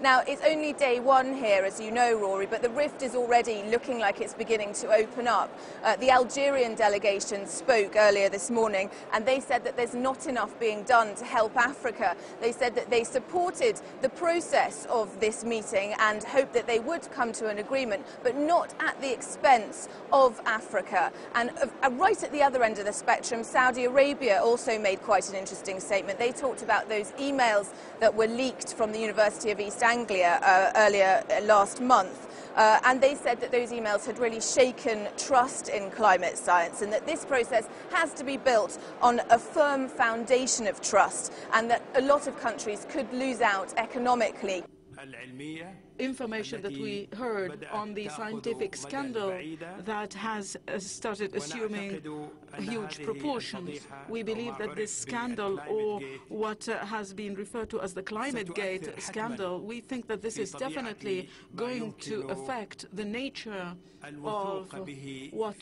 Now, it's only day one here, as you know, Rory, but the rift is already looking like it's beginning to open up. The Algerian delegation spoke earlier this morning, and they said that there's not enough being done to help Africa. They said that they supported the process of this meeting and hoped that they would come to an agreement, but not at the expense of Africa. And right at the other end of the spectrum, Saudi Arabia also made quite an interesting statement. They talked about those emails that were leaked from the University of East Anglia earlier last month. And they said that those emails had really shaken trust in climate science, and that this process has to be built on a firm foundation of trust, and that a lot of countries could lose out economically. Information that we heard on the scientific scandal that has started assuming huge proportions. We believe that this scandal, or what has been referred to as the climategate scandal, we think that this is definitely going to affect the nature of what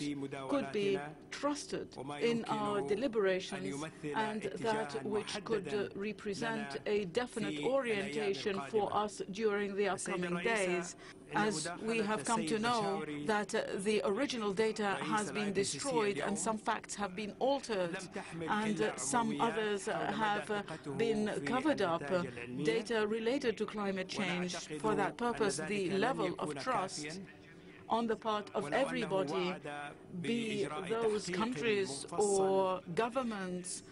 could be trusted in our deliberations, and that which could represent a definite orientation for us during the upcoming days. As we have come to know that the original data has been destroyed and some facts have been altered and some others have been covered up, data related to climate change. For that purpose, the level of trust on the part of everybody, be those countries or governments,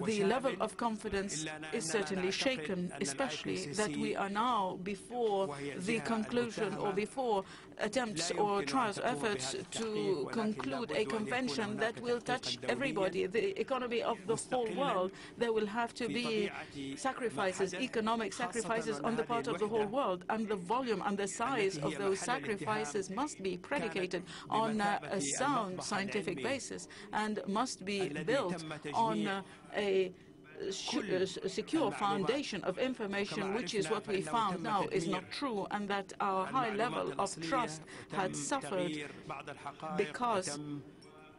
the level of confidence is certainly shaken, especially that we are now before the conclusion or before attempts or trials, efforts to conclude a convention that will touch everybody, the economy of the whole world. There will have to be sacrifices, economic sacrifices on the part of the whole world, and the volume and the size of those sacrifices must be predicated on a sound scientific basis and must be built on a secure foundation of information, which is what we found now is not true, and that our high level of trust had suffered because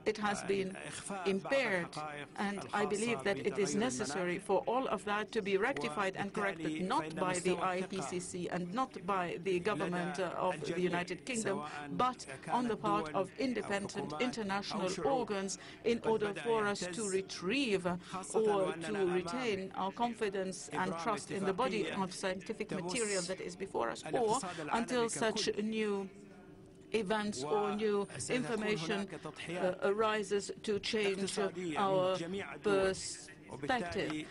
it has been impaired, and I believe that it is necessary for all of that to be rectified and corrected, not by the IPCC and not by the government of the United Kingdom, but on the part of independent international organs, in order for us to retrieve or to retain our confidence and trust in the body of scientific material that is before us, or until such new events or new information arises to change our perspective.